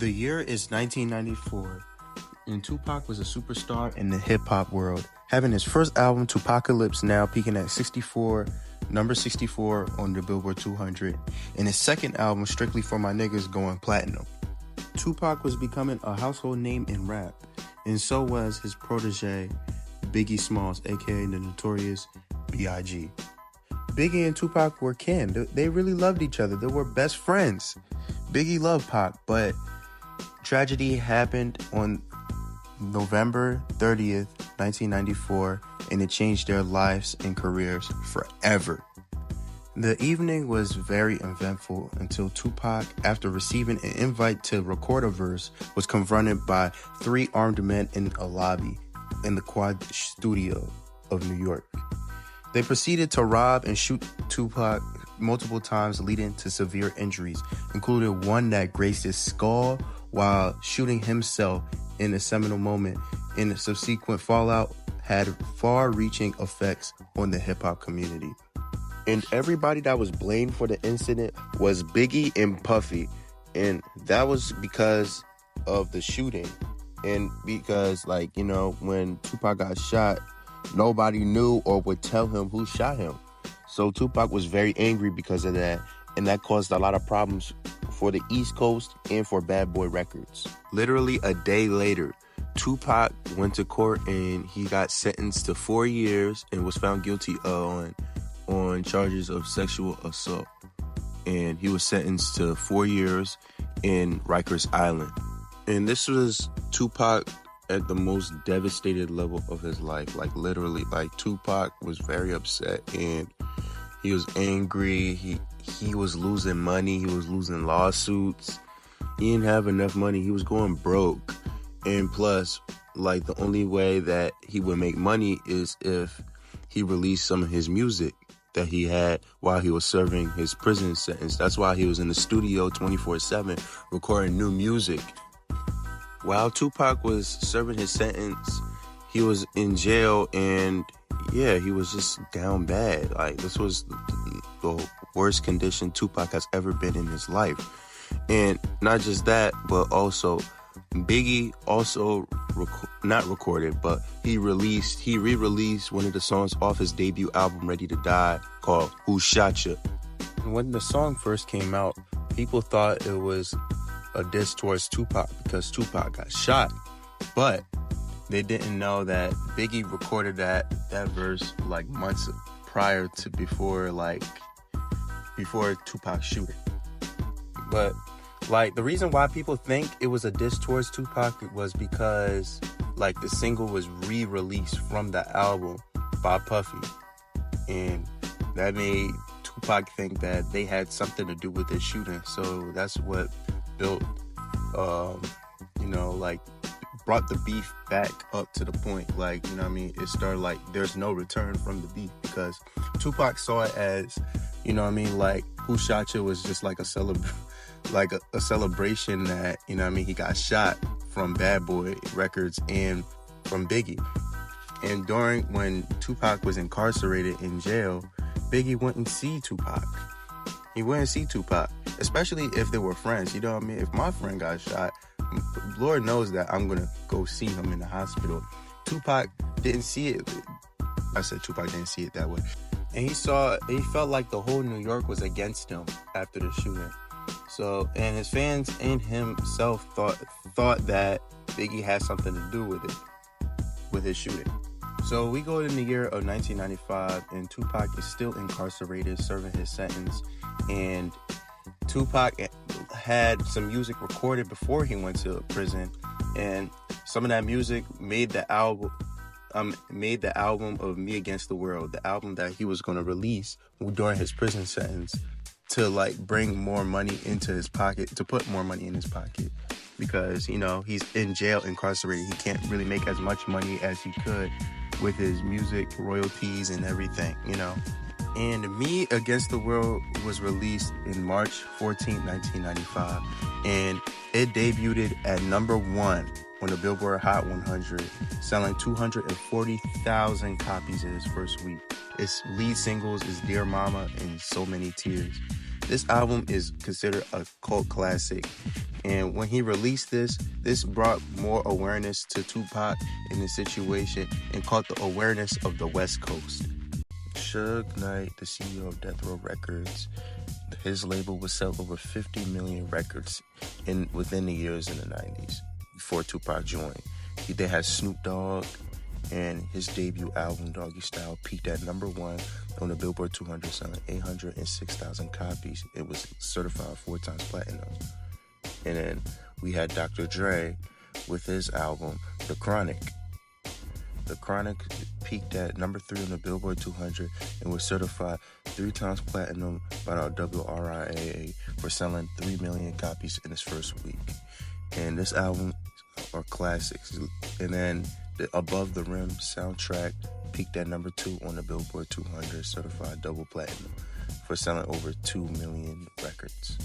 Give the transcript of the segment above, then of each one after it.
The year is 1994, and Tupac was a superstar in the hip-hop world, having his first album, Tupacalypse Now, peaking at number 64 on the Billboard 200, and his second album, Strictly for My Niggas, going platinum. Tupac was becoming a household name in rap, and so was his protege, Biggie Smalls, aka the Notorious B.I.G. Biggie and Tupac were kin. They really loved each other. They were best friends. Biggie loved Pac, but tragedy happened on November 30th, 1994, and it changed their lives and careers forever. The evening was very eventful until Tupac, after receiving an invite to record a verse, was confronted by three armed men in a lobby in the Quad Studio of New York. They proceeded to rob and shoot Tupac multiple times, leading to severe injuries, including one that grazed his skull while shooting himself in a seminal moment. In the subsequent fallout had far-reaching effects on the hip-hop community. And everybody that was blamed for the incident was Biggie and Puffy. And that was because of the shooting. And because, when Tupac got shot, nobody knew or would tell him who shot him. So Tupac was very angry because of that. And that caused a lot of problems for the East Coast and for Bad Boy Records. Literally a day later, Tupac went to court and he got sentenced to 4 years and was found guilty on charges of sexual assault. And he was sentenced to 4 years in Rikers Island. And this was Tupac at the most devastated level of his life. Literally, Tupac was very upset and he was angry. He was losing money. He was losing lawsuits. He didn't have enough money. He was going broke. And plus, the only way that he would make money is if he released some of his music that he had while he was serving his prison sentence. That's why he was in the studio 24/7 recording new music. While Tupac was serving his sentence, he was in jail and he was just down bad. This was the worst condition Tupac has ever been in his life. And not just that, but also Biggie also not recorded, but he re-released one of the songs off his debut album, Ready to Die, called Who Shot Ya? When the song first came out, people thought it was a diss towards Tupac because Tupac got shot. But they didn't know that Biggie recorded that verse months prior to before Tupac's shooting. But the reason why people think it was a diss towards Tupac was because the single was re-released from the album by Puffy. And that made Tupac think that they had something to do with his shooting. So that's what built, brought the beef back up to the point. It started there's no return from the beef because Tupac saw it as, Who Shot Ya was just a celebration that, he got shot from Bad Boy Records and from Biggie. And when Tupac was incarcerated in jail, Biggie wouldn't see Tupac. He wouldn't see Tupac, especially if they were friends. If my friend got shot, Lord knows that I'm going to go see him in the hospital. Tupac didn't see it. I said Tupac didn't see it that way. And he felt like the whole New York was against him after the shooting. So, and his fans and himself thought that Biggie had something to do with his shooting. So we go in the year of 1995, and Tupac is still incarcerated, serving his sentence. And Tupac had some music recorded before he went to prison, and some of that music made the album of Me Against the World, the album that he was going to release during his prison sentence to bring more money into his pocket, to put more money in his pocket, because he's in jail, incarcerated. He can't really make as much money as he could with his music royalties and everything. And Me Against the World was released in March 14, 1995, and it debuted at number 1 on the Billboard Hot 100, selling 240,000 copies in its first week. Its lead singles is Dear Mama and So Many Tears. This album is considered a cult classic. And when he released this brought more awareness to Tupac in the situation and caught the awareness of the West Coast. Suge Knight, the CEO of Death Row Records, his label would sell over 50 million records within the years in the 90s before Tupac joined. They had Snoop Dogg, and his debut album, Doggy Style, peaked at #1 on the Billboard 200, selling 806,000 copies. It was certified 4 times platinum. And then we had Dr. Dre with his album, The Chronic. The Chronic peaked at #3 on the Billboard 200 and was certified 3 times platinum by the WRIAA for selling 3 million copies in its first week. And this album are classics. And then the Above the Rim soundtrack peaked at #2 on the Billboard 200, certified double platinum for selling over 2 million records.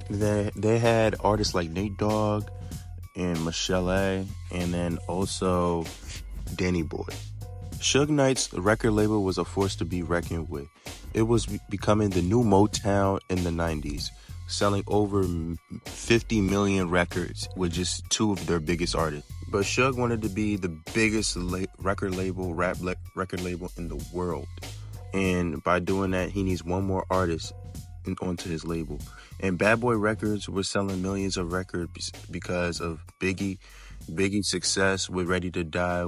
They had artists like Nate Dogg and Michelle A, and then also Danny Boy. Suge Knight's record label was a force to be reckoned with. It was becoming the new Motown in the 90s, selling over 50 million records with just 2 of their biggest artists. But Suge wanted to be the biggest rap record label in the world. And by doing that, he needs one more artist onto his label. And Bad Boy Records were selling millions of records because of Biggie's success with Ready to Die.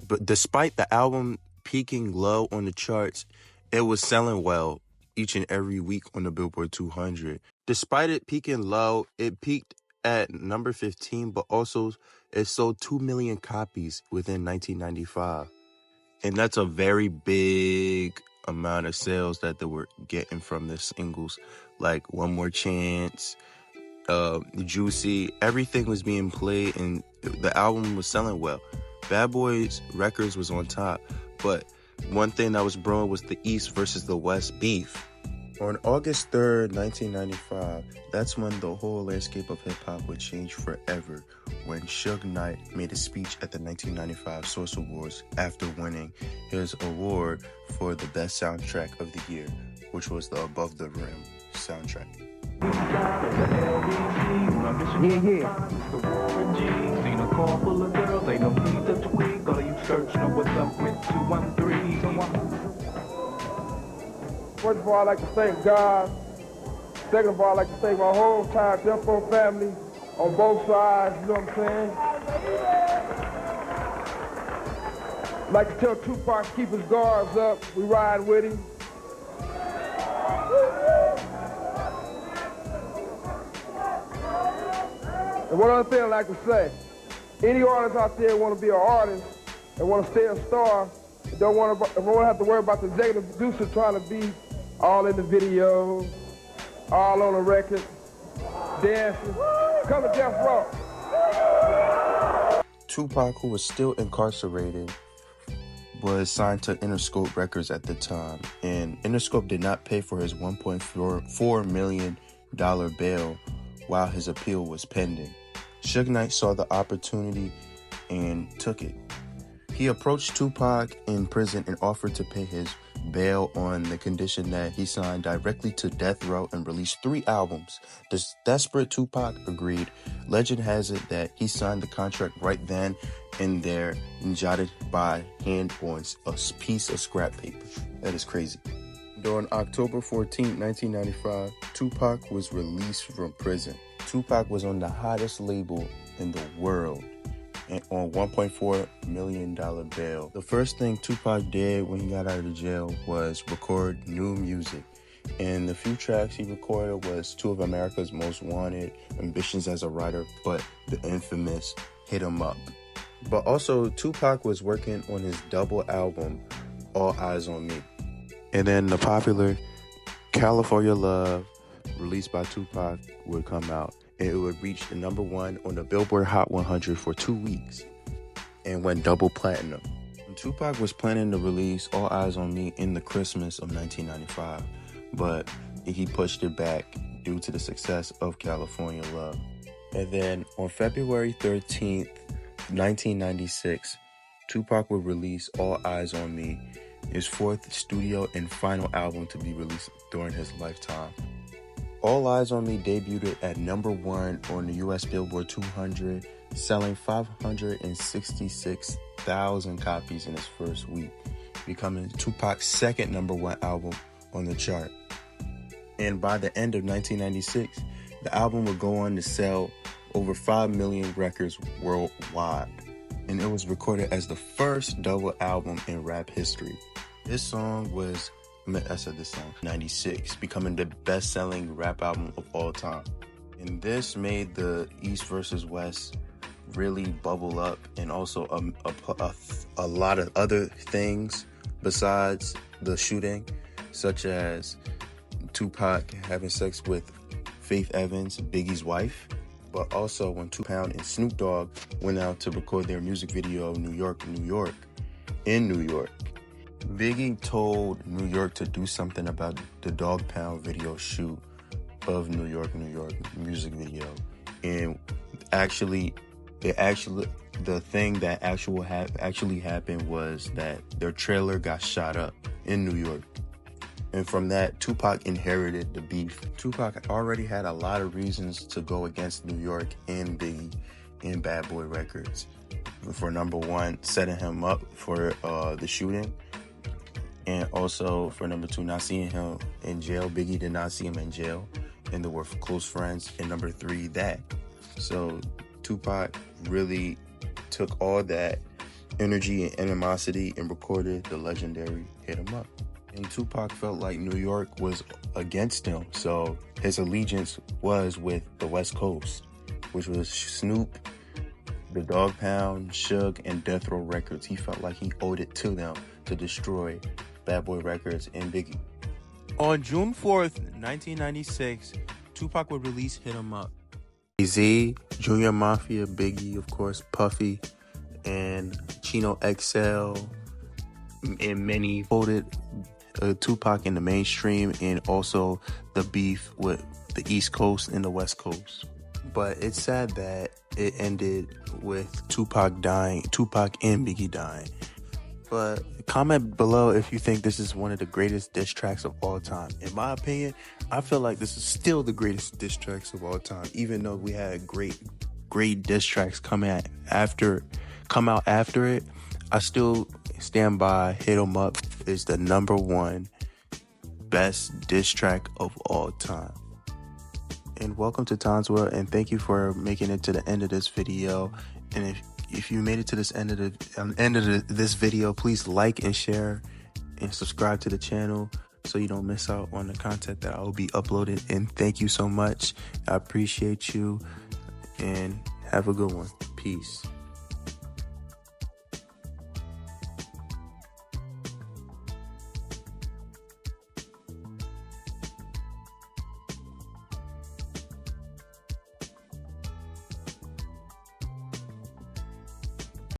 But despite the album peaking low on the charts, it was selling well each and every week on the Billboard 200. Despite it peaking low, it peaked at #15, but also it sold 2 million copies within 1995. And that's a very big amount of sales that they were getting from the singles, like One More Chance, Juicy. Everything was being played and the album was selling well. Bad Boys Records was on top, but one thing that was brewing was the East versus the West beef. On August 3rd, 1995, that's when the whole landscape of hip-hop would change forever, when Suge Knight made a speech at the 1995 Source Awards after winning his award for the best soundtrack of the year, which was the Above the Rim soundtrack. Seen a car full of girls, ain't no need to tweak. All of you search know what's up with 213. First of all, I'd like to thank God. Second of all, I'd like to thank my whole entire Death Row family on both sides, you know what I'm saying? I'd like to tell Tupac to keep his guards up. We ride with him. And one other thing I'd like to say, any artist out there want to be an artist and want to stay a star, don't want to have to worry about the executive producer trying to be all in the video, all on the record, dancing. Come to Death Row. Tupac, who was still incarcerated, was signed to Interscope Records at the time, and Interscope did not pay for his $1.4 million bail while his appeal was pending. Suge Knight saw the opportunity and took it. He approached Tupac in prison and offered to pay his bail on the condition that he signed directly to Death Row and released 3 albums. The desperate Tupac agreed. Legend has it that he signed the contract right then and there and jotted by hand on a piece of scrap paper. That is crazy. On October 14, 1995, Tupac was released from prison. Tupac was on the hottest label in the world and on $1.4 million bail. The first thing Tupac did when he got out of the jail was record new music. And the few tracks he recorded was 2 of America's Most Wanted, Ambitions as a Writer, but the infamous Hit 'Em Up. But also, Tupac was working on his double album, All Eyez on Me. And then the popular California Love, released by Tupac, would come out. And it would reach the #1 on the Billboard Hot 100 for 2 weeks and went double platinum. And Tupac was planning to release All Eyez on Me in the Christmas of 1995, but he pushed it back due to the success of California Love. And then on February 13th, 1996, Tupac would release All Eyez on Me, his 4th studio and final album to be released during his lifetime. All Eyez on Me debuted at #1 on the US Billboard 200, selling 566,000 copies in its first week, becoming Tupac's second #1 album on the chart. And by the end of 1996, the album would go on to sell over 5 million records worldwide, and it was recorded as the first double album in rap history. This song was, I said this song, 96, becoming the best-selling rap album of all time. And this made the East versus West really bubble up, and also a lot of other things besides the shooting, such as Tupac having sex with Faith Evans, Biggie's wife, but also when Tupac and Snoop Dogg went out to record their music video New York, New York, in New York. Biggie told New York to do something about the Dog Pound video shoot of New York, New York music video. And the thing that actually happened was that their trailer got shot up in New York. And from that, Tupac inherited the beef. Tupac already had a lot of reasons to go against New York and Biggie and Bad Boy Records. For #1, setting him up for the shooting. And also for #2, not seeing him in jail. Biggie did not see him in jail, and they were close friends. And #3, that. So Tupac really took all that energy and animosity and recorded the legendary Hit 'Em Up. And Tupac felt like New York was against him, so his allegiance was with the West Coast, which was Snoop, the Dog Pound, Suge, and Death Row Records. He felt like he owed it to them to destroy Bad Boy Records and Biggie. On June 4th, 1996, Tupac would release Hit 'Em Up. Z, Junior Mafia, Biggie, of course, Puffy, and Chino XL, and many voted Tupac in the mainstream, and also the beef with the East Coast and the West Coast. But it's sad that it ended with Tupac and Biggie dying. But comment below if you think this is one of the greatest diss tracks of all time. In my opinion, I feel like this is still the greatest diss tracks of all time, even though we had great diss tracks come out after it. I still stand by Hit 'Em Up is the #1 best diss track of all time. And welcome to Tom's World, and thank you for making it to the end of this video. And if you made it to this end of this video, please like and share and subscribe to the channel so you don't miss out on the content that I will be uploading. And thank you so much. I appreciate you, and have a good one. Peace.